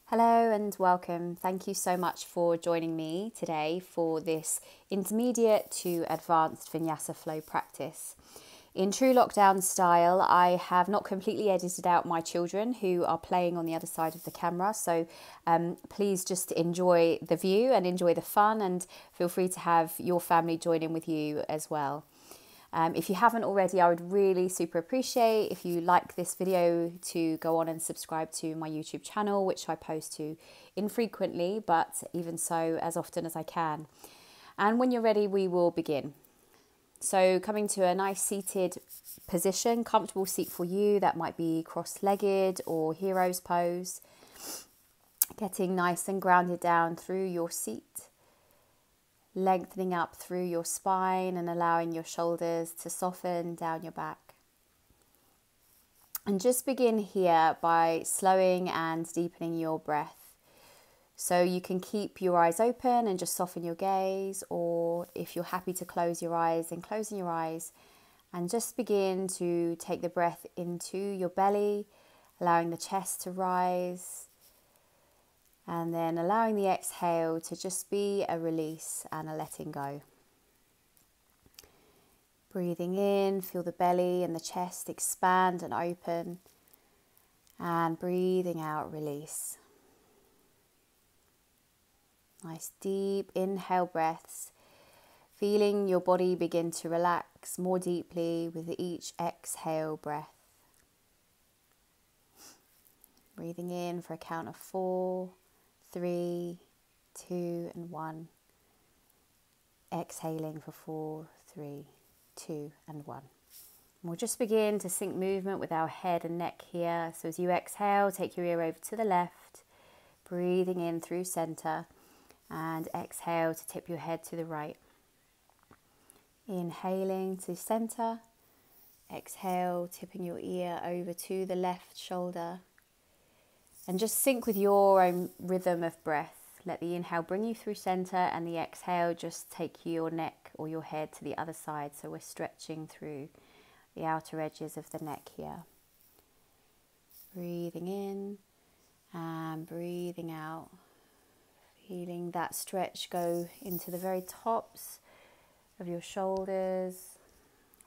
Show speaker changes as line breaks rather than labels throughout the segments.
Hello and welcome. Thank you so much for joining me today for this intermediate to advanced Vinyasa flow practice. In true lockdown style, I have not completely edited out my children who are playing on the other side of the camera. So please just enjoy the view and enjoy the fun, and feel free to have your family join in with you as well. If you haven't already, I would really super appreciate if you like this video to go on and subscribe to my YouTube channel, which I post to infrequently, but even so as often as I can. And when you're ready, we will begin. So coming to a nice seated position, comfortable seat for you. That might be cross-legged or hero's pose. Getting nice and grounded down through your seat. Lengthening up through your spine and allowing your shoulders to soften down your back. And just begin here by slowing and deepening your breath. So you can keep your eyes open and just soften your gaze, or if you're happy to close your eyes, then closing your eyes and just begin to take the breath into your belly, allowing the chest to rise. And then allowing the exhale to just be a release and a letting go. Breathing in, feel the belly and the chest expand and open. And breathing out, release. Nice deep inhale breaths. Feeling your body begin to relax more deeply with each exhale breath. Breathing in for a count of 4, 3, 2, and 1. Exhaling for 4, 3, 2, and 1. And we'll just begin to sync movement with our head and neck here. So as you exhale, take your ear over to the left, breathing in through center, and exhale to tip your head to the right. Inhaling to center, exhale, tipping your ear over to the left shoulder. And just sync with your own rhythm of breath. Let the inhale bring you through center, and the exhale just take your neck or your head to the other side. So we're stretching through the outer edges of the neck here. Breathing in and breathing out. Feeling that stretch go into the very tops of your shoulders.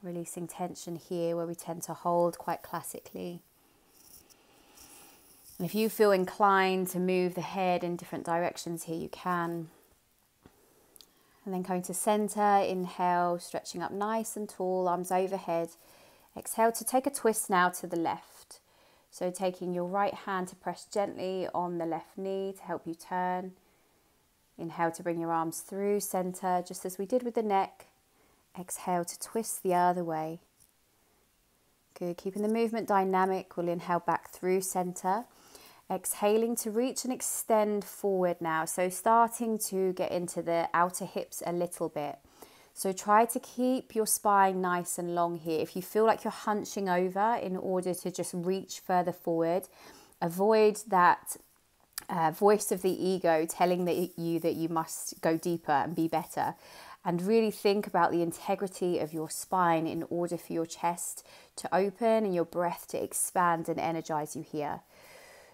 Releasing tension here where we tend to hold quite classically. And if you feel inclined to move the head in different directions here, you can. And then coming to center, inhale, stretching up nice and tall, arms overhead. Exhale to take a twist now to the left. So taking your right hand to press gently on the left knee to help you turn. Inhale to bring your arms through center, just as we did with the neck. Exhale to twist the other way. Good, keeping the movement dynamic. We'll inhale back through center. Exhaling to reach and extend forward now. So starting to get into the outer hips a little bit. So try to keep your spine nice and long here. If you feel like you're hunching over in order to just reach further forward, avoid that voice of the ego telling you that you must go deeper and be better. And really think about the integrity of your spine in order for your chest to open and your breath to expand and energize you here.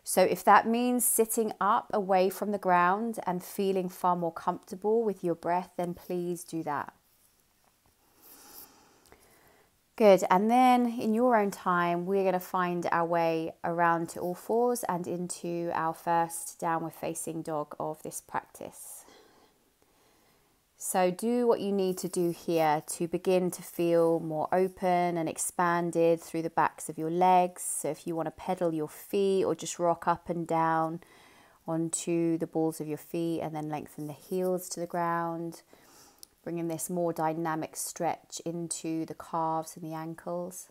So if that means sitting up away from the ground and feeling far more comfortable with your breath, then please do that. Good, and then in your own time, we're going to find our way around to all fours and into our first downward facing dog of this practice. So do what you need to do here to begin to feel more open and expanded through the backs of your legs. So if you want to pedal your feet or just rock up and down onto the balls of your feet and then lengthen the heels to the ground, bringing this more dynamic stretch into the calves and the ankles.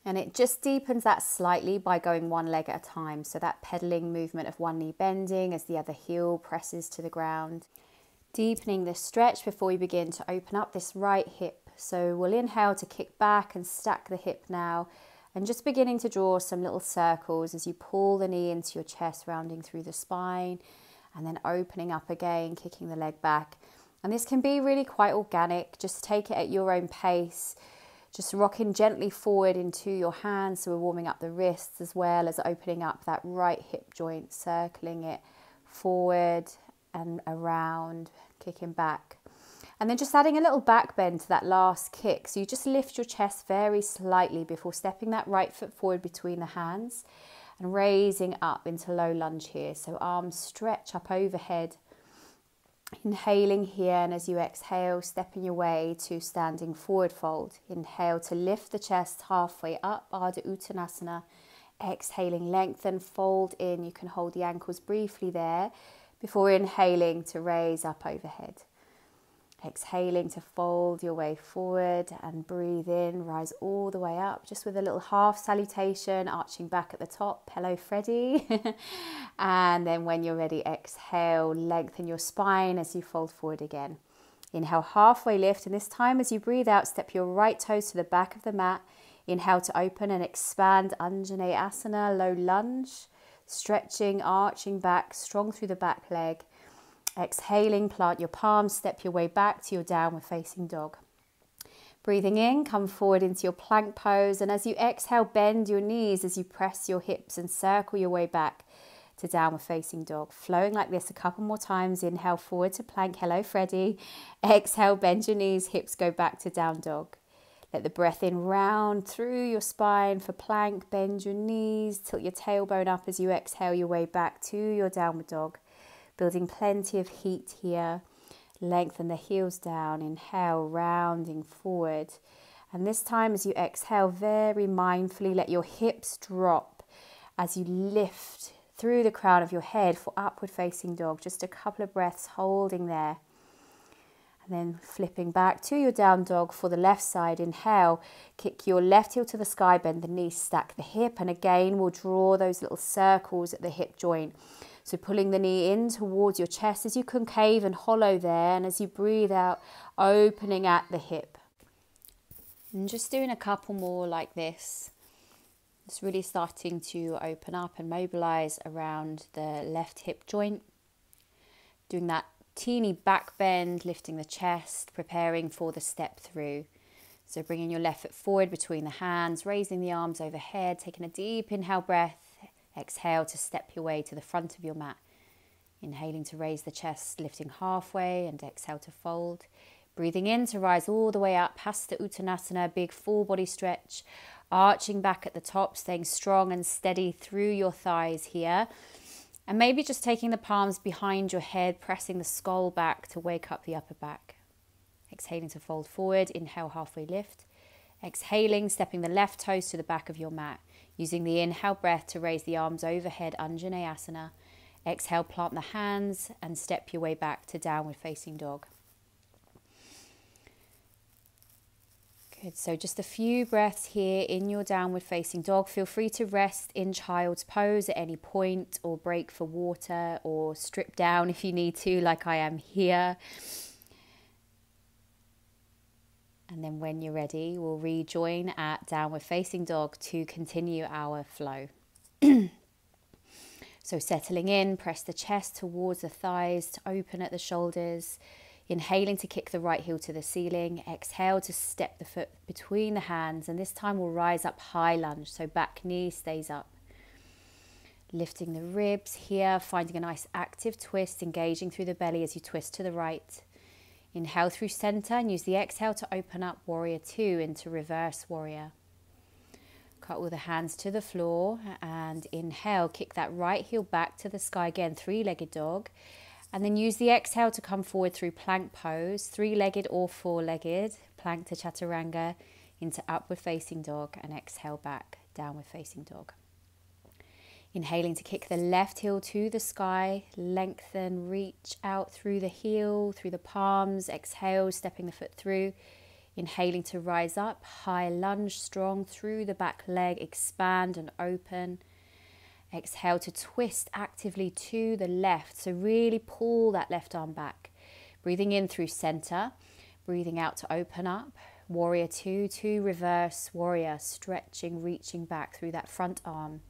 And it just deepens that slightly by going one leg at a time. So that pedaling movement of one knee bending as the other heel presses to the ground. Deepening this stretch before we begin to open up this right hip. So we'll inhale to kick back and stack the hip now. And just beginning to draw some little circles as you pull the knee into your chest, rounding through the spine. And then opening up again, kicking the leg back. And this can be really quite organic. Just take it at your own pace. Just rocking gently forward into your hands, so we're warming up the wrists as well as opening up that right hip joint, circling it forward and around, kicking back. And then just adding a little back bend to that last kick. So you just lift your chest very slightly before stepping that right foot forward between the hands and raising up into low lunge here. So arms stretch up overhead. Inhaling here, and as you exhale, stepping your way to standing forward fold. Inhale to lift the chest halfway up, Ardha Uttanasana. Exhaling, lengthen, fold in. You can hold the ankles briefly there before inhaling to raise up overhead. Exhaling to fold your way forward and breathe in, rise all the way up, just with a little half salutation, arching back at the top. Hello, Freddie. And then when you're ready, exhale, lengthen your spine as you fold forward again. Inhale, halfway lift, and this time as you breathe out, step your right toes to the back of the mat. Inhale to open and expand, Anjaneyasana, low lunge, stretching, arching back, strong through the back leg. Exhaling, plant your palms, step your way back to your downward facing dog. Breathing in, come forward into your plank pose, and as you exhale, bend your knees as you press your hips and circle your way back to downward facing dog. Flowing like this a couple more times. Inhale, forward to plank. Hello, Freddie. Exhale, bend your knees, hips go back to down dog. Let the breath in round through your spine for plank. Bend your knees, tilt your tailbone up as you exhale your way back to your downward dog. Building plenty of heat here. Lengthen the heels down. Inhale, rounding forward. And this time as you exhale, very mindfully let your hips drop as you lift through the crown of your head for upward facing dog. Just a couple of breaths holding there. And then flipping back to your down dog for the left side. Inhale, kick your left heel to the sky, bend the knee, stack the hip. And again, we'll draw those little circles at the hip joint. So pulling the knee in towards your chest as you concave and hollow there. And as you breathe out, opening at the hip. And just doing a couple more like this. It's really starting to open up and mobilize around the left hip joint. Doing that teeny back bend, lifting the chest, preparing for the step through. So bringing your left foot forward between the hands, raising the arms overhead, taking a deep inhale breath. Exhale to step your way to the front of your mat. Inhaling to raise the chest, lifting halfway, and exhale to fold. Breathing in to rise all the way up, Hasta Uttanasana, big full body stretch. Arching back at the top, staying strong and steady through your thighs here. And maybe just taking the palms behind your head, pressing the skull back to wake up the upper back. Exhaling to fold forward, inhale, halfway lift. Exhaling, stepping the left toes to the back of your mat. Using the inhale breath to raise the arms overhead, Anjaneyasana. Exhale, plant the hands and step your way back to downward facing dog. Good, so just a few breaths here in your downward facing dog. Feel free to rest in child's pose at any point, or break for water, or strip down if you need to, like I am here. And then when you're ready, we'll rejoin at downward facing dog to continue our flow. So settling in, press the chest towards the thighs to open at the shoulders. Inhaling to kick the right heel to the ceiling. Exhale to step the foot between the hands. And this time we'll rise up high lunge. So back knee stays up. Lifting the ribs here, finding a nice active twist, engaging through the belly as you twist to the right. Inhale through center and use the exhale to open up warrior two into reverse warrior. Cut all the hands to the floor and inhale, kick that right heel back to the sky again, three-legged dog. And then use the exhale to come forward through plank pose, three-legged or four-legged, plank to chaturanga into upward facing dog, and exhale back, downward facing dog. Inhaling to kick the left heel to the sky, lengthen, reach out through the heel, through the palms. Exhale, stepping the foot through. Inhaling to rise up, high lunge, strong through the back leg, expand and open. Exhale to twist actively to the left, so really pull that left arm back. Breathing in through center, breathing out to open up. Warrior two to reverse warrior, stretching, reaching back through that front arm.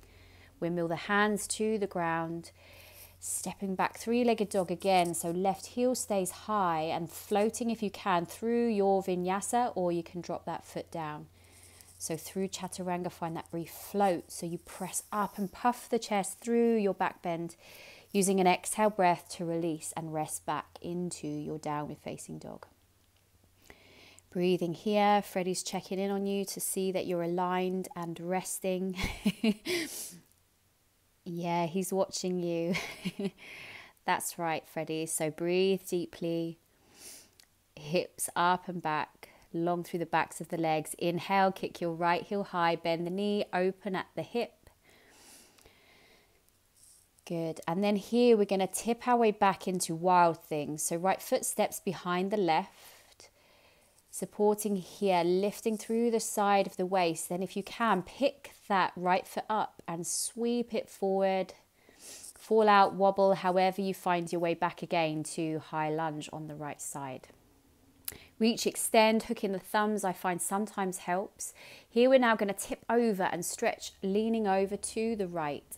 Windmill the hands to the ground. Stepping back, three-legged dog again. So left heel stays high and floating if you can through your vinyasa, or you can drop that foot down. So through chaturanga, find that brief float. So you press up and puff the chest through your back bend, using an exhale breath to release and rest back into your downward facing dog. Breathing here, Freddie's checking in on you to see that you're aligned and resting. Yeah, he's watching you. That's right, Freddie. So breathe deeply, hips up and back, long through the backs of the legs. Inhale, kick your right heel high, bend the knee, open at the hip. Good. And then here we're going to tip our way back into wild things. So right foot steps behind the left, supporting here, lifting through the side of the waist. Then if you can, pick that right foot up and sweep it forward, fall out, wobble, however you find your way back again to high lunge on the right side. Reach, extend, hook in the thumbs, I find sometimes helps. Here we're now going to tip over and stretch, leaning over to the right.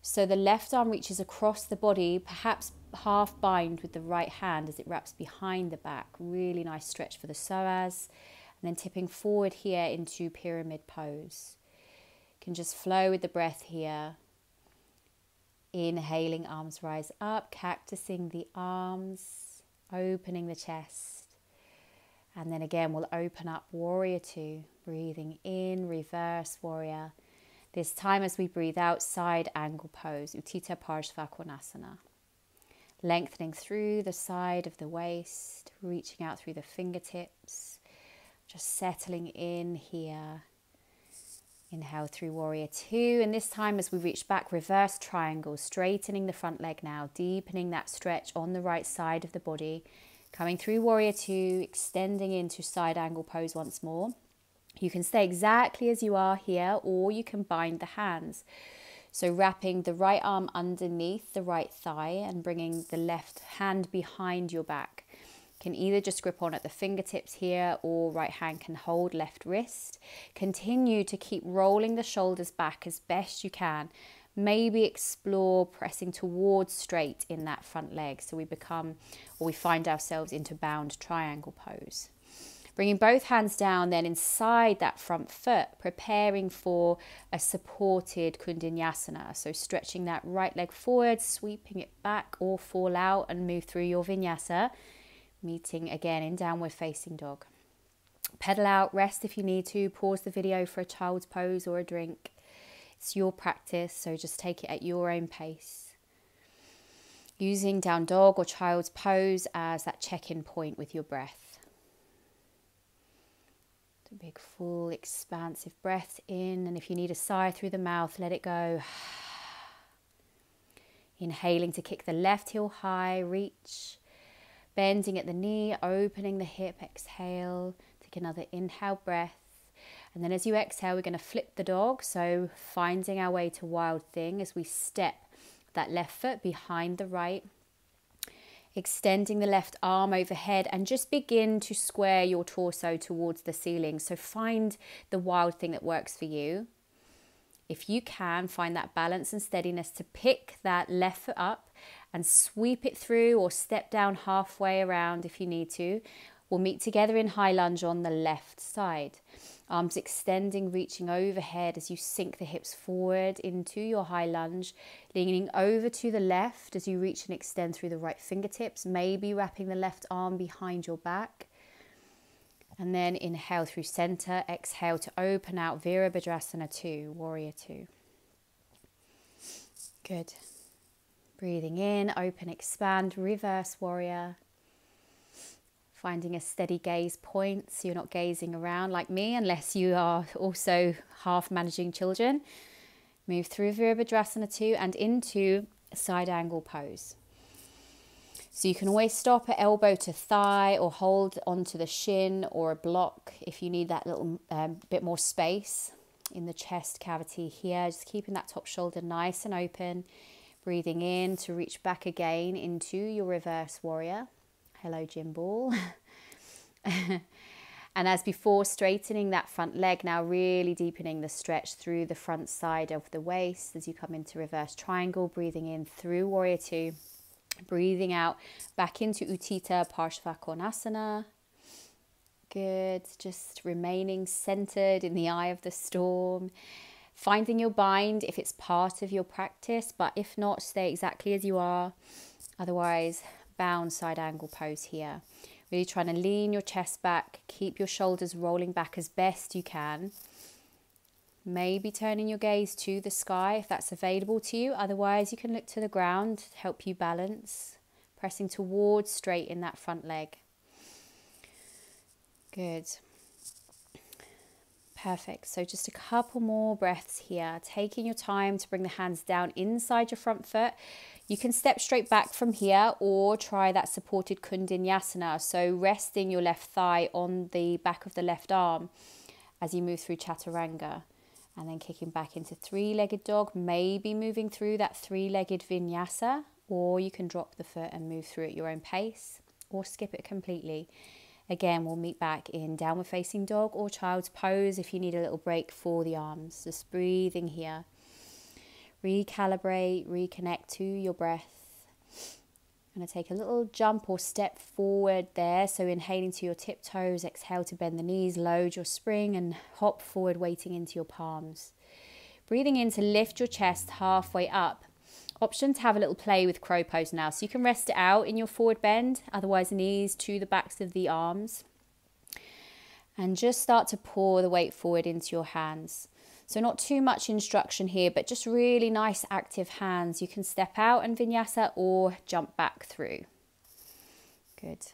So the left arm reaches across the body, perhaps half bind with the right hand as it wraps behind the back. Really nice stretch for the psoas. And then tipping forward here into pyramid pose. You can just flow with the breath here. Inhaling, arms rise up, cactusing the arms, opening the chest. And then again, we'll open up warrior two, breathing in, reverse warrior. This time as we breathe out, side angle pose, Utthita Parshvakonasana. Lengthening through the side of the waist, reaching out through the fingertips, just settling in here. Inhale through warrior two, and this time as we reach back, reverse triangle, straightening the front leg now, deepening that stretch on the right side of the body. Coming through warrior two, extending into side angle pose once more. You can stay exactly as you are here, or you can bind the hands. So wrapping the right arm underneath the right thigh and bringing the left hand behind your back. You can either just grip on at the fingertips here, or right hand can hold left wrist. Continue to keep rolling the shoulders back as best you can. Maybe explore pressing towards straight in that front leg, so we become, or we find ourselves into bound triangle pose. Bringing both hands down then inside that front foot, preparing for a supported Kundinasana. So stretching that right leg forward, sweeping it back or fall out and move through your Vinyasa. Meeting again in downward facing dog. Pedal out, rest if you need to, pause the video for a child's pose or a drink. It's your practice, so just take it at your own pace. Using down dog or child's pose as that check-in point with your breath. A big full expansive breath in, and if you need a sigh through the mouth, let it go. Inhaling to kick the left heel high, reach. Bending at the knee, opening the hip, exhale. Take another inhale breath. And then as you exhale, we're going to flip the dog. So finding our way to wild thing as we step that left foot behind the right. Extending the left arm overhead and just begin to square your torso towards the ceiling. So find the wild thing that works for you. If you can, find that balance and steadiness to pick that left foot up and sweep it through, or step down halfway around if you need to. We'll meet together in high lunge on the left side. Arms extending, reaching overhead as you sink the hips forward into your high lunge. Leaning over to the left as you reach and extend through the right fingertips. Maybe wrapping the left arm behind your back. And then inhale through center. Exhale to open out Virabhadrasana 2, warrior 2. Good. Breathing in, open, expand, reverse warrior. Finding a steady gaze point, so you're not gazing around like me unless you are also half managing children. Move through Virabhadrasana 2 and into side angle pose. So you can always stop at elbow to thigh or hold onto the shin or a block if you need that little bit more space in the chest cavity here. Just keeping that top shoulder nice and open. Breathing in to reach back again into your reverse warrior. Hello, Jim Ball. And as before, straightening that front leg, now really deepening the stretch through the front side of the waist as you come into reverse triangle, breathing in through warrior two, breathing out back into Utthita Parshvakonasana. Good, just remaining centered in the eye of the storm. Finding your bind if it's part of your practice, but if not, stay exactly as you are. Otherwise, bound side angle pose here. Really trying to lean your chest back, keep your shoulders rolling back as best you can. Maybe turning your gaze to the sky if that's available to you. Otherwise, you can look to the ground to help you balance, pressing towards straight in that front leg. Good. Perfect. So just a couple more breaths here, taking your time to bring the hands down inside your front foot. You can step straight back from here or try that supported Kundinasana. So resting your left thigh on the back of the left arm as you move through Chaturanga. And then kicking back into three-legged dog, maybe moving through that three-legged Vinyasa, or you can drop the foot and move through at your own pace or skip it completely. Again, we'll meet back in downward facing dog or child's pose if you need a little break for the arms. Just breathing here. Recalibrate, reconnect to your breath. I'm going to take a little jump or step forward there. So inhaling to your tiptoes, exhale to bend the knees, load your spring and hop forward, weighting into your palms. Breathing in to lift your chest halfway up. Option to have a little play with crow pose now. So you can rest it out in your forward bend, otherwise knees to the backs of the arms. And just start to pour the weight forward into your hands. So not too much instruction here, but just really nice active hands. You can step out and Vinyasa or jump back through. Good.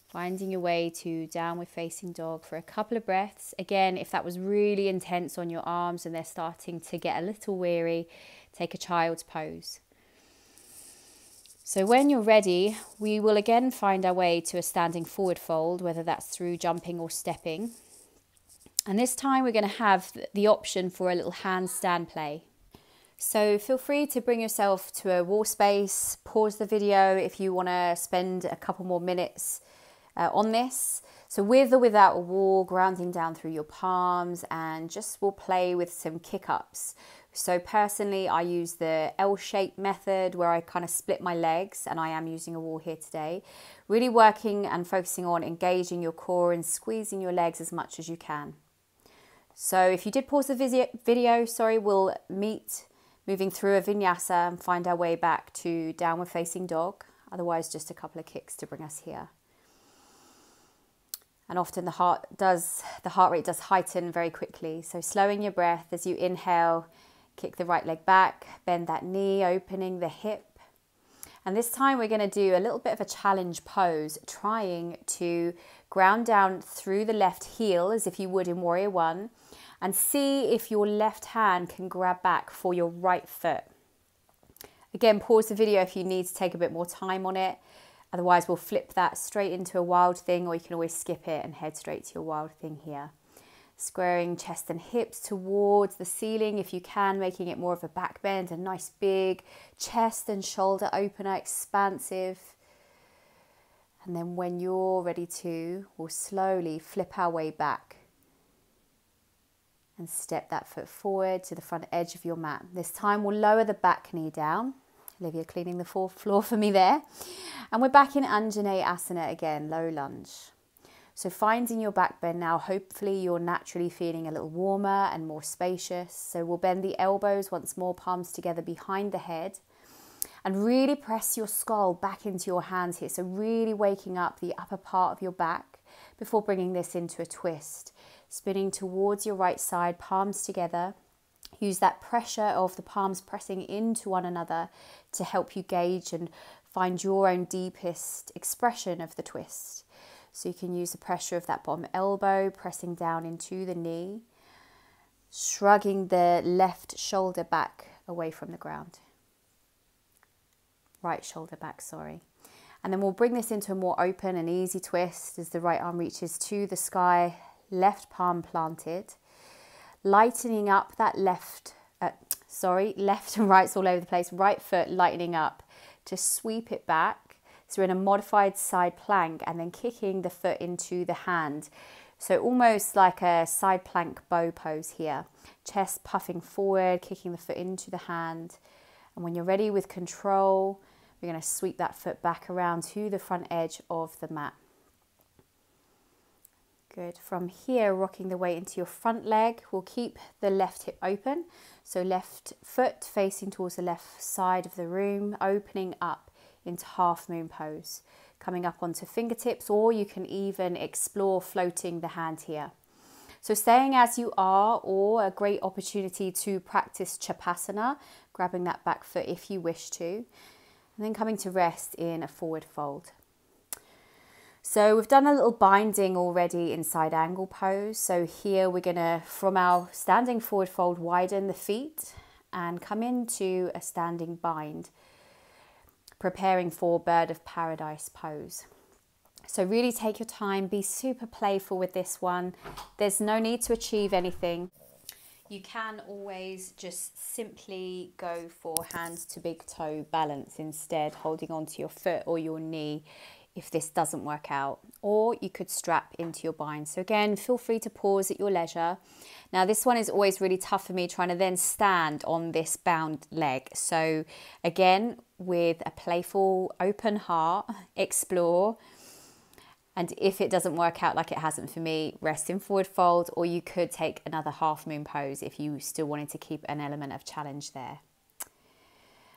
Finding your way to downward facing dog for a couple of breaths. Again, if that was really intense on your arms and they're starting to get a little weary, take a child's pose. So when you're ready, we will again find our way to a standing forward fold, whether that's through jumping or stepping. And this time we're going to have the option for a little handstand play. So feel free to bring yourself to a wall space, pause the video if you want to spend a couple more minutes on this. So with or without a wall, grounding down through your palms, and just we'll play with some kick-ups. So personally, I use the L-shaped method where I kind of split my legs, and I am using a wall here today. Really working and focusing on engaging your core and squeezing your legs as much as you can. So if you did pause the video, we'll meet moving through a Vinyasa and find our way back to downward facing dog. Otherwise, just a couple of kicks to bring us here. And often the heart rate does heighten very quickly. So slowing your breath as you inhale, kick the right leg back, bend that knee, opening the hip. And this time we're going to do a little bit of a challenge pose, trying to ground down through the left heel as if you would in Warrior One, and see if your left hand can grab back for your right foot. Again, pause the video if you need to take a bit more time on it. Otherwise, we'll flip that straight into a wild thing, or you can always skip it and head straight to your wild thing here. Squaring chest and hips towards the ceiling if you can, making it more of a back bend, a nice big chest and shoulder opener, expansive. And then when you're ready to, we'll slowly flip our way back and step that foot forward to the front edge of your mat. This time we'll lower the back knee down. Olivia cleaning the floor for me there. And we're back in Anjaneyasana again, low lunge. So finding your back bend now, hopefully you're naturally feeling a little warmer and more spacious. So we'll bend the elbows once more, palms together behind the head. And really press your skull back into your hands here. So really waking up the upper part of your back before bringing this into a twist. Spinning towards your right side, palms together. Use that pressure of the palms pressing into one another to help you gauge and find your own deepest expression of the twist. So you can use the pressure of that bottom elbow pressing down into the knee, shrugging the left shoulder back away from the ground. Right shoulder back, sorry. And then we'll bring this into a more open and easy twist as the right arm reaches to the sky, left palm planted. Lightening up that left and right's all over the place. Right foot lightening up to sweep it back. So we're in a modified side plank and then kicking the foot into the hand. So almost like a side plank bow pose here. Chest puffing forward, kicking the foot into the hand. And when you're ready with control, we're going to sweep that foot back around to the front edge of the mat. Good. From here, rocking the weight into your front leg. We'll keep the left hip open. So left foot facing towards the left side of the room, opening up into half moon pose. Coming up onto fingertips, or you can even explore floating the hand here. So staying as you are, or a great opportunity to practice Shavasana, grabbing that back foot if you wish to, and then coming to rest in a forward fold. So we've done a little binding already in side angle pose. So here we're going to, from our standing forward fold, widen the feet and come into a standing bind, preparing for bird of paradise pose. So really take your time, be super playful with this one. There's no need to achieve anything. You can always just simply go for hands to big toe balance instead, holding onto your foot or your knee if this doesn't work out, or you could strap into your bind. So again, feel free to pause at your leisure. Now this one is always really tough for me, trying to then stand on this bound leg. So again, with a playful open heart, explore. And if it doesn't work out like it hasn't for me, rest in forward fold, or you could take another half moon pose if you still wanted to keep an element of challenge there.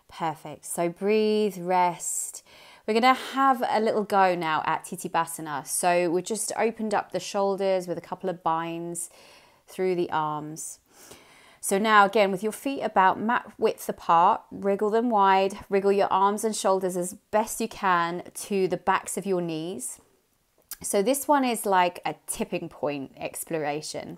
Perfect. So breathe, rest. We're going to have a little go now at Tittipasana. So we've just opened up the shoulders with a couple of binds through the arms. So now again, with your feet about mat width apart, wriggle them wide, wriggle your arms and shoulders as best you can to the backs of your knees. So this one is like a tipping point exploration.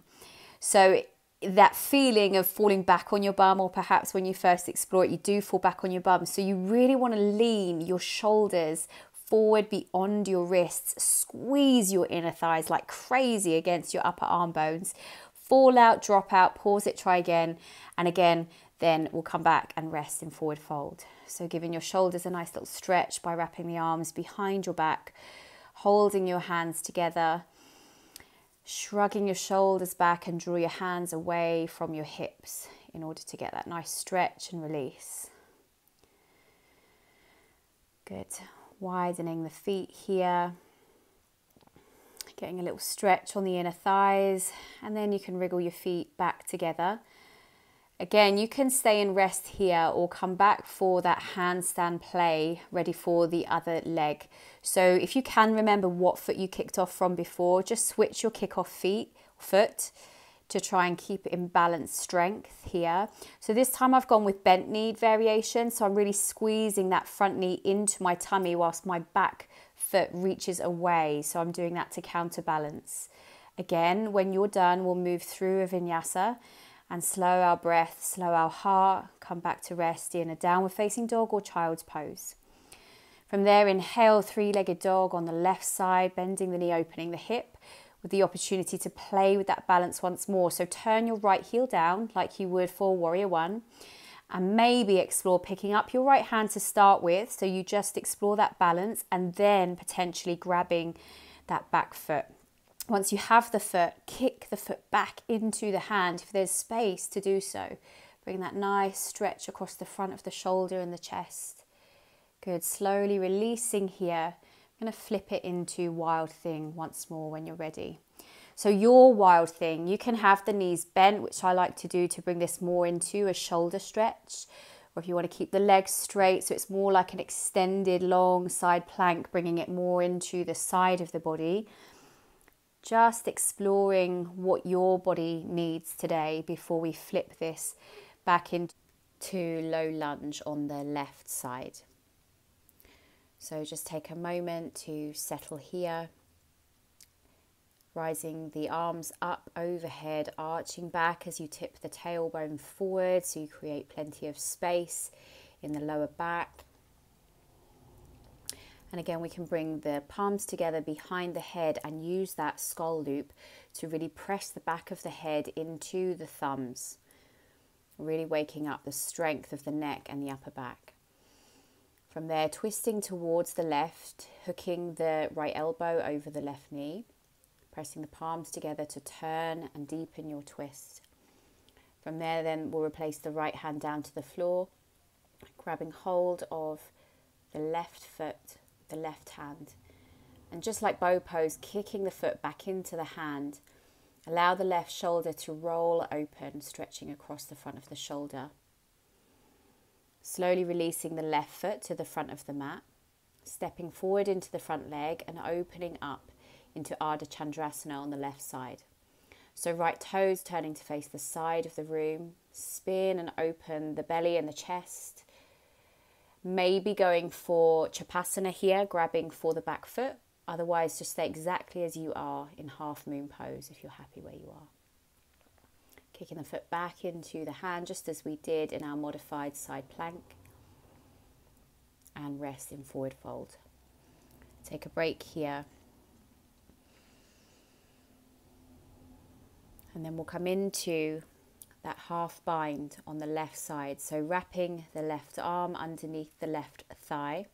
So that feeling of falling back on your bum, or perhaps when you first explore it, you do fall back on your bum. So you really want to lean your shoulders forward beyond your wrists, squeeze your inner thighs like crazy against your upper arm bones, fall out, drop out, pause it, try again. And again, then we'll come back and rest in forward fold. So giving your shoulders a nice little stretch by wrapping the arms behind your back, holding your hands together, shrugging your shoulders back and draw your hands away from your hips in order to get that nice stretch and release. Good. Widening the feet here, getting a little stretch on the inner thighs, and then you can wriggle your feet back together. Again, you can stay in rest here or come back for that handstand play, ready for the other leg. So if you can remember what foot you kicked off from before, just switch your kickoff foot to try and keep in balanced strength here. So this time I've gone with bent knee variation. So I'm really squeezing that front knee into my tummy whilst my back foot reaches away. So I'm doing that to counterbalance. Again, when you're done, we'll move through a vinyasa and slow our breath, slow our heart, come back to rest in a downward facing dog or child's pose. From there, inhale, three-legged dog on the left side, bending the knee, opening the hip, with the opportunity to play with that balance once more. So turn your right heel down like you would for warrior one, and maybe explore picking up your right hand to start with. So you just explore that balance and then potentially grabbing that back foot. Once you have the foot, kick the foot back into the hand if there's space to do so. Bring that nice stretch across the front of the shoulder and the chest. Good, slowly releasing here. I'm going to flip it into wild thing once more when you're ready. So your wild thing, you can have the knees bent, which I like to do to bring this more into a shoulder stretch. Or if you want to keep the legs straight, so it's more like an extended long side plank, bringing it more into the side of the body. Just exploring what your body needs today before we flip this back into low lunge on the left side. So just take a moment to settle here. Rising the arms up overhead, arching back as you tip the tailbone forward so you create plenty of space in the lower back. And again, we can bring the palms together behind the head and use that skull loop to really press the back of the head into the thumbs, really waking up the strength of the neck and the upper back. From there, twisting towards the left, hooking the right elbow over the left knee, pressing the palms together to turn and deepen your twist. From there, then we'll replace the right hand down to the floor, grabbing hold of the left foot, the left hand. And just like bow pose, kicking the foot back into the hand. Allow the left shoulder to roll open, stretching across the front of the shoulder. Slowly releasing the left foot to the front of the mat, stepping forward into the front leg and opening up into Urdhva Chandrasana on the left side. So right toes turning to face the side of the room, spin and open the belly and the chest. Maybe going for Shavasana here, grabbing for the back foot. Otherwise, just stay exactly as you are in half moon pose if you're happy where you are. Kicking the foot back into the hand, just as we did in our modified side plank. And rest in forward fold. Take a break here. And then we'll come into that half bind on the left side. So wrapping the left arm underneath the left thigh.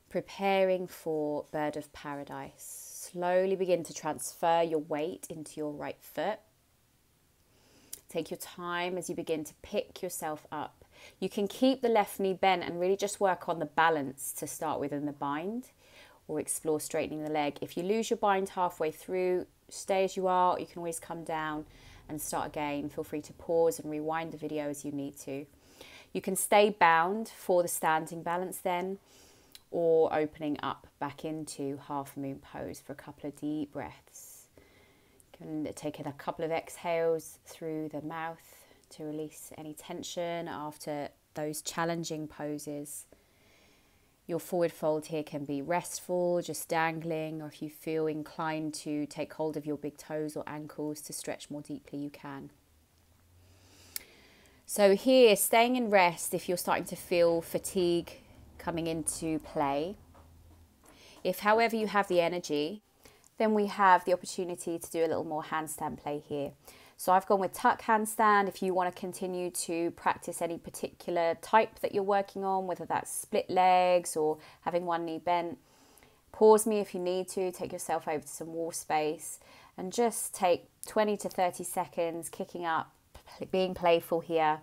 Preparing for bird of paradise. Slowly begin to transfer your weight into your right foot. Take your time as you begin to pick yourself up. You can keep the left knee bent and really just work on the balance to start with in the bind, or explore straightening the leg. If you lose your bind halfway through, stay as you are. You can always come down and start again. Feel free to pause and rewind the video as you need to. You can stay bound for the standing balance then, or opening up back into half moon pose for a couple of deep breaths. You can take a couple of exhales through the mouth to release any tension after those challenging poses. Your forward fold here can be restful, just dangling, or if you feel inclined to take hold of your big toes or ankles to stretch more deeply, you can. So here, staying in rest if you're starting to feel fatigue coming into play. If, however, you have the energy, then we have the opportunity to do a little more handstand play here. So I've gone with tuck handstand. If you want to continue to practice any particular type that you're working on, whether that's split legs or having one knee bent, pause me if you need to, take yourself over to some wall space and just take 20 to 30 seconds kicking up, being playful here.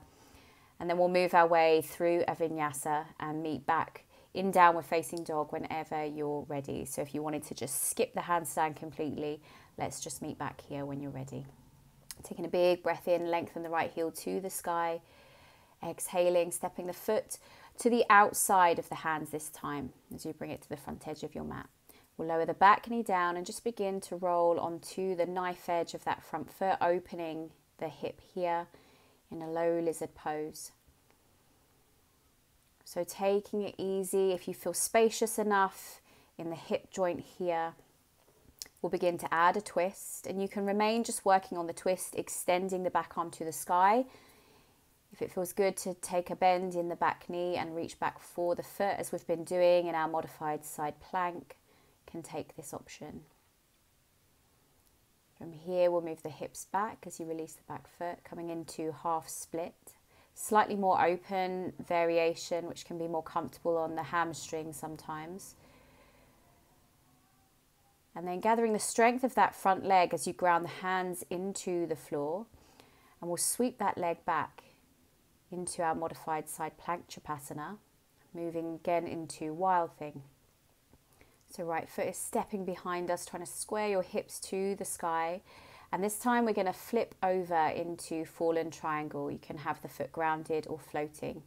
And then we'll move our way through a vinyasa and meet back in downward facing dog whenever you're ready. So if you wanted to just skip the handstand completely, let's just meet back here when you're ready. Taking a big breath in, lengthen the right heel to the sky. Exhaling, stepping the foot to the outside of the hands this time as you bring it to the front edge of your mat. We'll lower the back knee down and just begin to roll onto the knife edge of that front foot, opening the hip here in a low lizard pose. So taking it easy, if you feel spacious enough in the hip joint here, we'll begin to add a twist, and you can remain just working on the twist, extending the back arm to the sky. If it feels good to take a bend in the back knee and reach back for the foot, as we've been doing in our modified side plank, can take this option. From here, we'll move the hips back as you release the back foot, coming into half split. Slightly more open variation, which can be more comfortable on the hamstring sometimes. And then gathering the strength of that front leg as you ground the hands into the floor. And we'll sweep that leg back into our modified side plank Shavasana, moving again into wild thing. So right foot is stepping behind us, trying to square your hips to the sky. And this time we're going to flip over into fallen triangle. You can have the foot grounded or floating.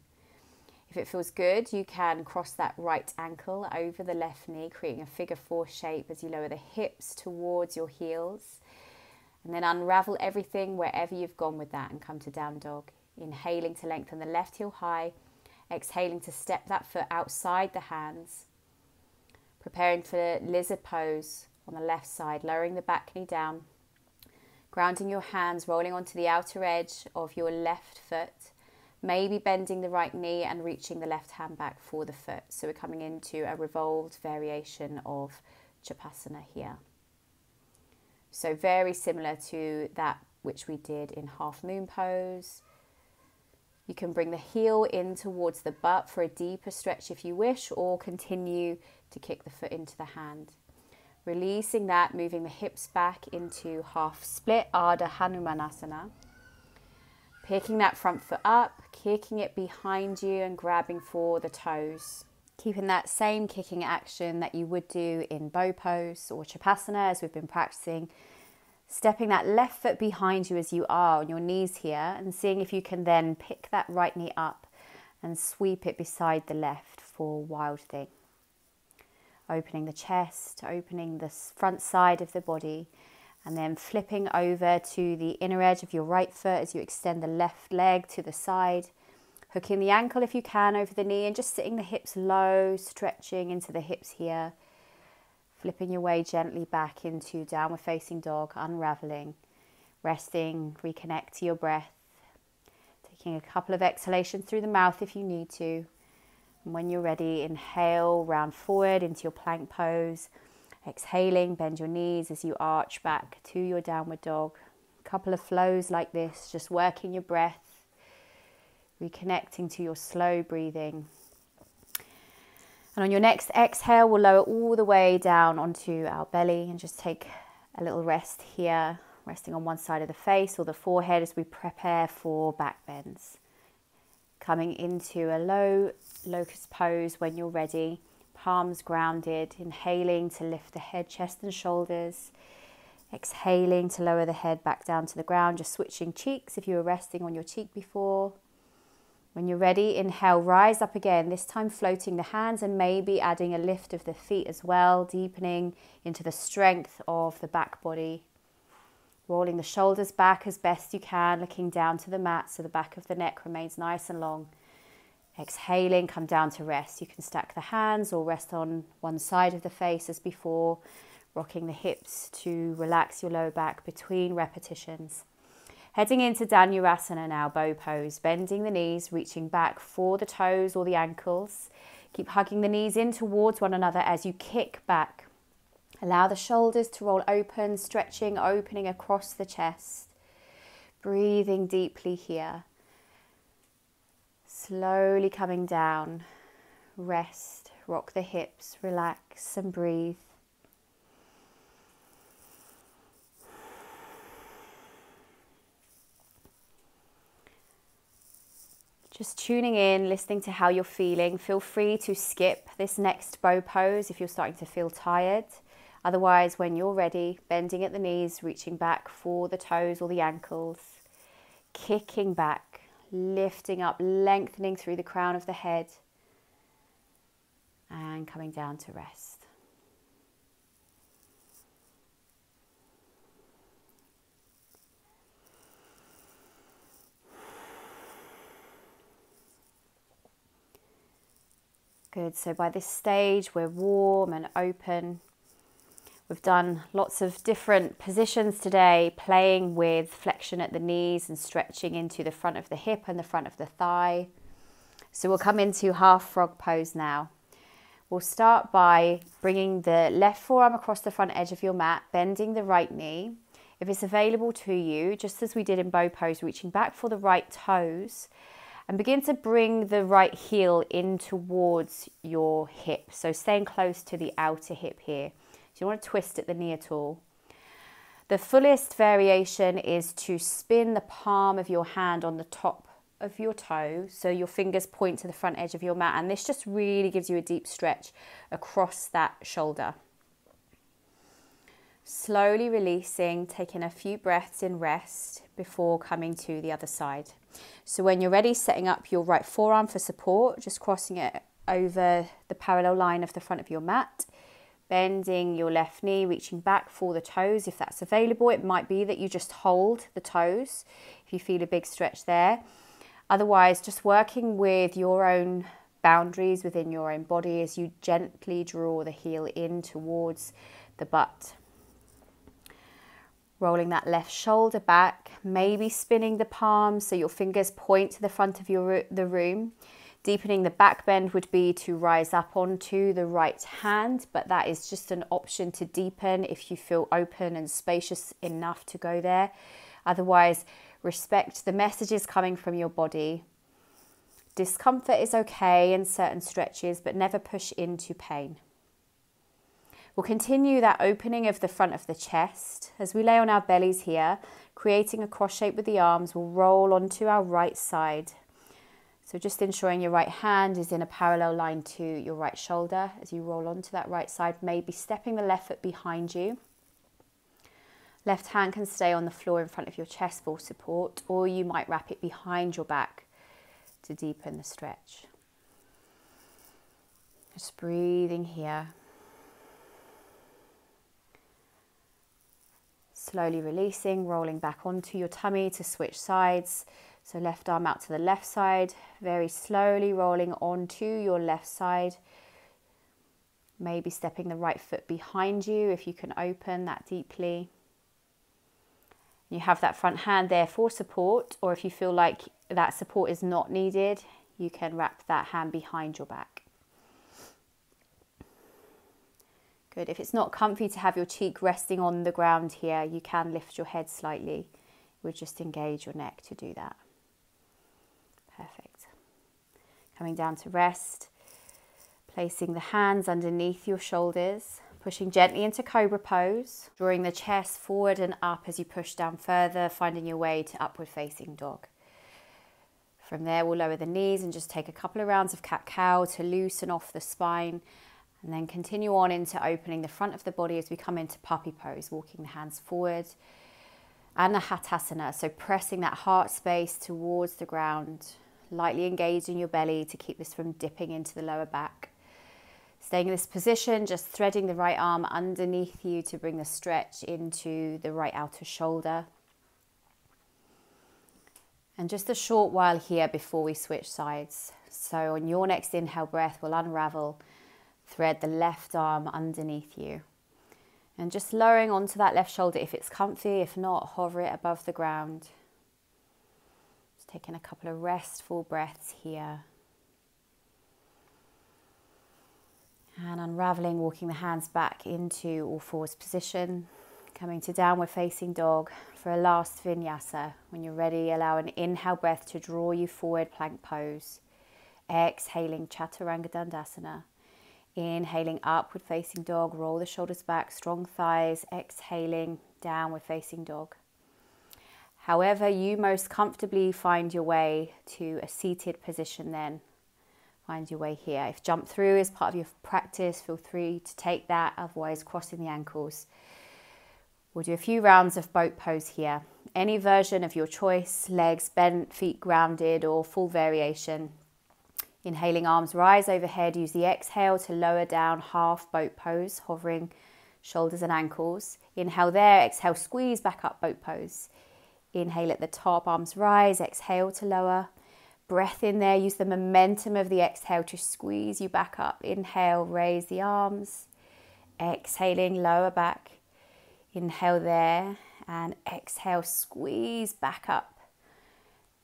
If it feels good, you can cross that right ankle over the left knee, creating a figure four shape as you lower the hips towards your heels. And then unravel everything wherever you've gone with that and come to down dog. Inhaling to lengthen the left heel high. Exhaling to step that foot outside the hands. Preparing for lizard pose on the left side, lowering the back knee down. Grounding your hands, rolling onto the outer edge of your left foot. Maybe bending the right knee and reaching the left hand back for the foot. So we're coming into a revolved variation of Shavasana here. So very similar to that which we did in half moon pose. You can bring the heel in towards the butt for a deeper stretch if you wish, or continue to kick the foot into the hand. Releasing that, moving the hips back into half split, Ardha Hanumanasana. Picking that front foot up, kicking it behind you and grabbing for the toes. Keeping that same kicking action that you would do in bow pose or Shavasana as we've been practicing. Stepping that left foot behind you as you are on your knees here, and seeing if you can then pick that right knee up and sweep it beside the left for Wild Thing. Opening the chest, opening the front side of the body, and then flipping over to the inner edge of your right foot as you extend the left leg to the side. Hooking the ankle if you can over the knee and just sitting the hips low, stretching into the hips here. Flipping your way gently back into downward facing dog, unraveling, resting, reconnect to your breath. Taking a couple of exhalations through the mouth if you need to. And when you're ready, inhale, round forward into your plank pose. Exhaling, bend your knees as you arch back to your downward dog. A couple of flows like this, just working your breath. Reconnecting to your slow breathing. And on your next exhale, we'll lower all the way down onto our belly and just take a little rest here, resting on one side of the face or the forehead as we prepare for back bends. Coming into a low locust pose when you're ready, palms grounded, inhaling to lift the head, chest and shoulders. Exhaling to lower the head back down to the ground, just switching cheeks if you were resting on your cheek before. When you're ready, inhale, rise up again, this time floating the hands and maybe adding a lift of the feet as well, deepening into the strength of the back body. Rolling the shoulders back as best you can, looking down to the mat so the back of the neck remains nice and long. Exhaling, come down to rest. You can stack the hands or rest on one side of the face as before, rocking the hips to relax your lower back between repetitions. Heading into Danurasana now, bow pose, bending the knees, reaching back for the toes or the ankles. Keep hugging the knees in towards one another as you kick back. Allow the shoulders to roll open, stretching, opening across the chest. Breathing deeply here. Slowly coming down. Rest, rock the hips, relax and breathe. Just tuning in, listening to how you're feeling. Feel free to skip this next bow pose if you're starting to feel tired. Otherwise, when you're ready, bending at the knees, reaching back for the toes or the ankles. Kicking back, lifting up, lengthening through the crown of the head. And coming down to rest. Good, so by this stage we're warm and open. We've done lots of different positions today, playing with flexion at the knees and stretching into the front of the hip and the front of the thigh. So we'll come into half frog pose now. We'll start by bringing the left forearm across the front edge of your mat, bending the right knee. If it's available to you, just as we did in bow pose, reaching back for the right toes. And begin to bring the right heel in towards your hip. So staying close to the outer hip here. So you don't want to twist at the knee at all. The fullest variation is to spin the palm of your hand on the top of your toe. So your fingers point to the front edge of your mat. And this just really gives you a deep stretch across that shoulder. Slowly releasing, taking a few breaths in rest before coming to the other side. So when you're ready, setting up your right forearm for support, just crossing it over the parallel line of the front of your mat, bending your left knee, reaching back for the toes if that's available. It might be that you just hold the toes if you feel a big stretch there. Otherwise, just working with your own boundaries within your own body as you gently draw the heel in towards the butt. Rolling that left shoulder back, maybe spinning the palms so your fingers point to the front of the room. Deepening the back bend would be to rise up onto the right hand, but that is just an option to deepen if you feel open and spacious enough to go there. Otherwise, respect the messages coming from your body. Discomfort is okay in certain stretches, but never push into pain. We'll continue that opening of the front of the chest. As we lay on our bellies here, creating a cross shape with the arms, we'll roll onto our right side. So just ensuring your right hand is in a parallel line to your right shoulder as you roll onto that right side, maybe stepping the left foot behind you. Left hand can stay on the floor in front of your chest for support, or you might wrap it behind your back to deepen the stretch. Just breathing here. Slowly releasing, rolling back onto your tummy to switch sides. So left arm out to the left side, very slowly rolling onto your left side. Maybe stepping the right foot behind you if you can open that deeply. You have that front hand there for support, or if you feel like that support is not needed, you can wrap that hand behind your back. Good. If it's not comfy to have your cheek resting on the ground here, you can lift your head slightly. We'll just engage your neck to do that. Perfect. Coming down to rest, placing the hands underneath your shoulders, pushing gently into Cobra Pose, drawing the chest forward and up as you push down further, finding your way to upward facing dog. From there, we'll lower the knees and just take a couple of rounds of cat-cow to loosen off the spine, and then continue on into opening the front of the body as we come into puppy pose, walking the hands forward, and a Handstand, so pressing that heart space towards the ground, lightly engaging your belly to keep this from dipping into the lower back. Staying in this position, just threading the right arm underneath you to bring the stretch into the right outer shoulder. And just a short while here before we switch sides. So on your next inhale breath, we'll unravel, thread the left arm underneath you. And just lowering onto that left shoulder if it's comfy, if not, hover it above the ground. Just taking a couple of restful breaths here. And unraveling, walking the hands back into all fours position. Coming to downward facing dog for a last vinyasa. When you're ready, allow an inhale breath to draw you forward, plank pose. Exhaling, chaturanga dandasana. Inhaling, upward facing dog, roll the shoulders back, strong thighs. Exhaling, downward facing dog. However you most comfortably find your way to a seated position then. Find your way here. If jump through is part of your practice, feel free to take that, otherwise crossing the ankles. We'll do a few rounds of boat pose here. Any version of your choice, legs bent, feet grounded, or full variation. Inhaling, arms rise overhead. Use the exhale to lower down, half boat pose, hovering shoulders and ankles. Inhale there, exhale, squeeze back up, boat pose. Inhale at the top, arms rise, exhale to lower. Breath in there, use the momentum of the exhale to squeeze you back up. Inhale, raise the arms. Exhaling, lower back. Inhale there and exhale, squeeze back up.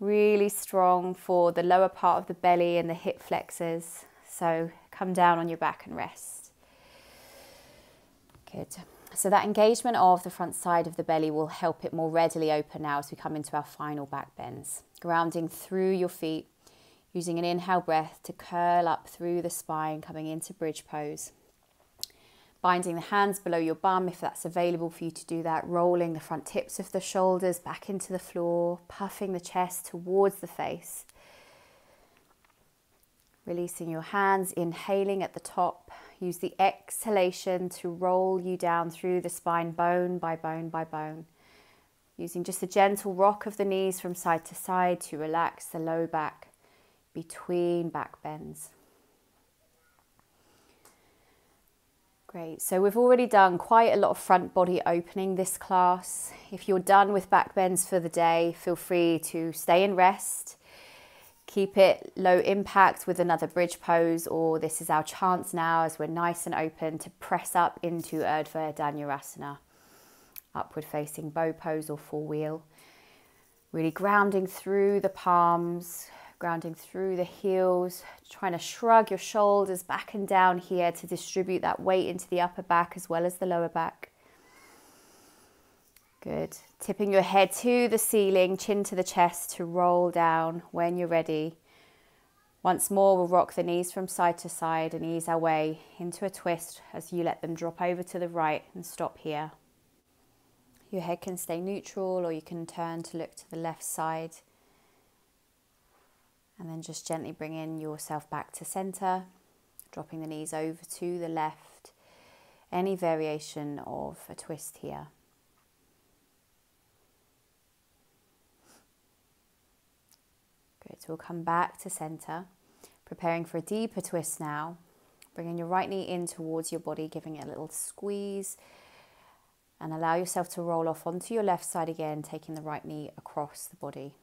Really strong for the lower part of the belly and the hip flexors. So come down on your back and rest. Good. So that engagement of the front side of the belly will help it more readily open now as we come into our final back bends. Grounding through your feet, using an inhale breath to curl up through the spine, coming into bridge pose. Binding the hands below your bum if that's available for you to do that, rolling the front tips of the shoulders back into the floor, puffing the chest towards the face. Releasing your hands, inhaling at the top. Use the exhalation to roll you down through the spine, bone by bone by bone. Using just a gentle rock of the knees from side to side to relax the low back between back bends. Great, so we've already done quite a lot of front body opening this class. If you're done with back bends for the day, feel free to stay and rest. Keep it low impact with another bridge pose, or this is our chance now as we're nice and open to press up into Urdhva Danurasana. Upward facing bow pose or full wheel. Really grounding through the palms, grounding through the heels, trying to shrug your shoulders back and down here to distribute that weight into the upper back as well as the lower back. Good. Tipping your head to the ceiling, chin to the chest to roll down when you're ready. Once more, we'll rock the knees from side to side and ease our way into a twist as you let them drop over to the right and stop here. Your head can stay neutral, or you can turn to look to the left side. And then just gently bring in yourself back to center, dropping the knees over to the left. Any variation of a twist here. Good, so we'll come back to center, preparing for a deeper twist now. Bringing your right knee in towards your body, giving it a little squeeze. And allow yourself to roll off onto your left side again, taking the right knee across the body.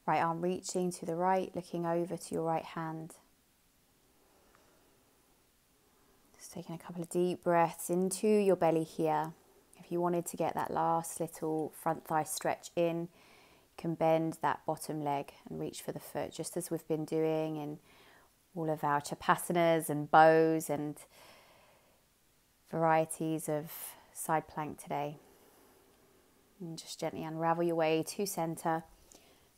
Right arm reaching to the right, looking over to your right hand. Just taking a couple of deep breaths into your belly here. If you wanted to get that last little front thigh stretch in, you can bend that bottom leg and reach for the foot, just as we've been doing in all of our chapasanas and bows and varieties of side plank today. And just gently unravel your way to center.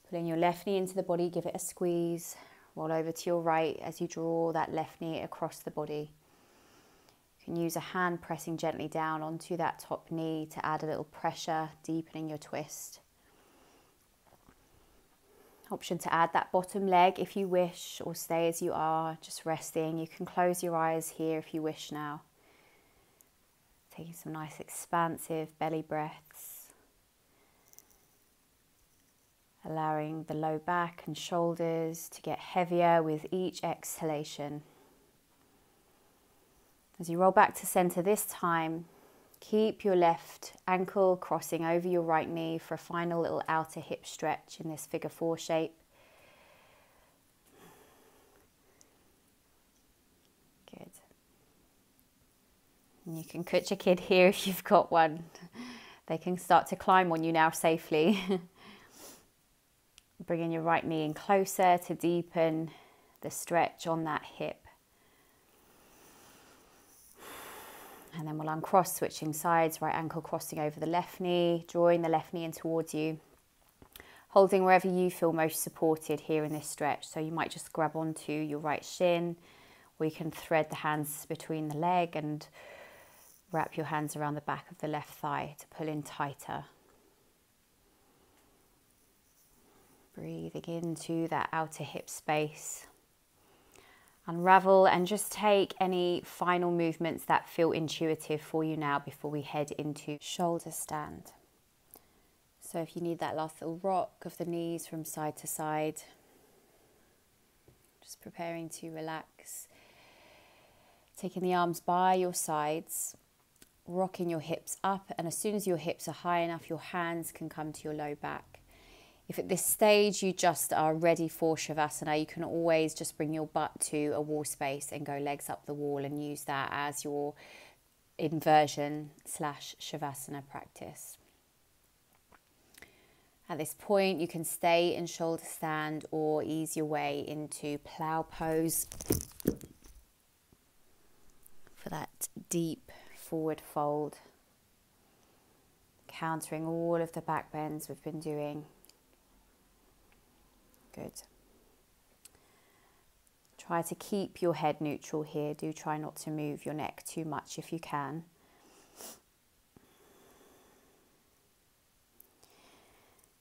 Pulling your left knee into the body, give it a squeeze. Roll over to your right as you draw that left knee across the body. You can use a hand pressing gently down onto that top knee to add a little pressure, deepening your twist. Option to add that bottom leg if you wish, or stay as you are, just resting. You can close your eyes here if you wish now. Taking some nice expansive belly breaths. Allowing the low back and shoulders to get heavier with each exhalation. As you roll back to center this time, keep your left ankle crossing over your right knee for a final little outer hip stretch in this figure 4 shape. Good. And you can catch a kid here if you've got one. They can start to climb on you now safely. Bringing your right knee in closer to deepen the stretch on that hip. And then we'll uncross, switching sides, right ankle crossing over the left knee, drawing the left knee in towards you. Holding wherever you feel most supported here in this stretch. So you might just grab onto your right shin, or you can thread the hands between the leg and wrap your hands around the back of the left thigh to pull in tighter. Breathing into that outer hip space. Unravel and just take any final movements that feel intuitive for you now before we head into shoulder stand. So if you need that last little rock of the knees from side to side, just preparing to relax. Taking the arms by your sides, rocking your hips up, and as soon as your hips are high enough, your hands can come to your low back. If at this stage you just are ready for Shavasana, you can always just bring your butt to a wall space and go legs up the wall and use that as your inversion / Shavasana practice. At this point, you can stay in shoulder stand or ease your way into plow pose for that deep forward fold, countering all of the back bends we've been doing. Good. Try to keep your head neutral here. Do try not to move your neck too much if you can.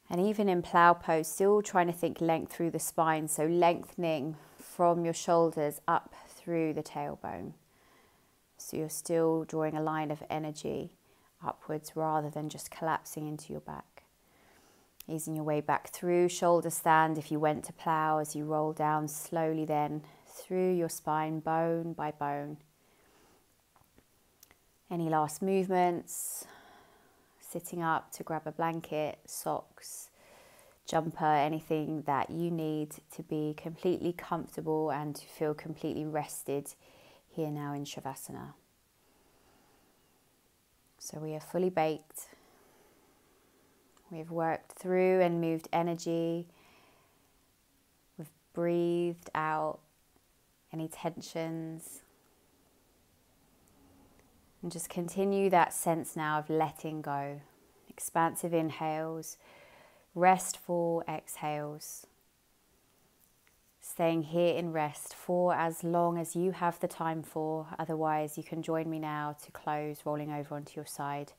And even in plow pose, still trying to think length through the spine. So lengthening from your shoulders up through the tailbone. So you're still drawing a line of energy upwards rather than just collapsing into your back. Easing your way back through shoulder stand if you went to plow, as you roll down slowly then through your spine, bone by bone. Any last movements? Sitting up to grab a blanket, socks, jumper, anything that you need to be completely comfortable and to feel completely rested here now in Shavasana. So we are fully baked. We've worked through and moved energy. We've breathed out any tensions. And just continue that sense now of letting go. Expansive inhales, restful exhales. staying here in rest for as long as you have the time for. Otherwise, you can join me now to close, rolling over onto your side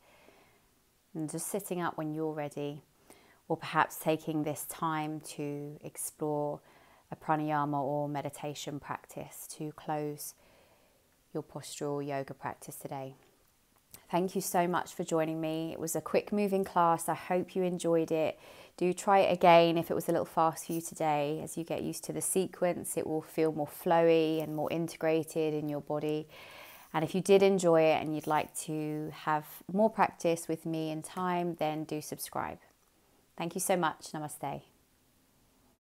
and just sitting up when you're ready, or perhaps taking this time to explore a pranayama or meditation practice to close your postural yoga practice today. Thank you so much for joining me. It was a quick moving class. I hope you enjoyed it. Do try it again if it was a little fast for you today. As you get used to the sequence, it will feel more flowy and more integrated in your body. And if you did enjoy it and you'd like to have more practice with me in time, then do subscribe. Thank you so much. Namaste.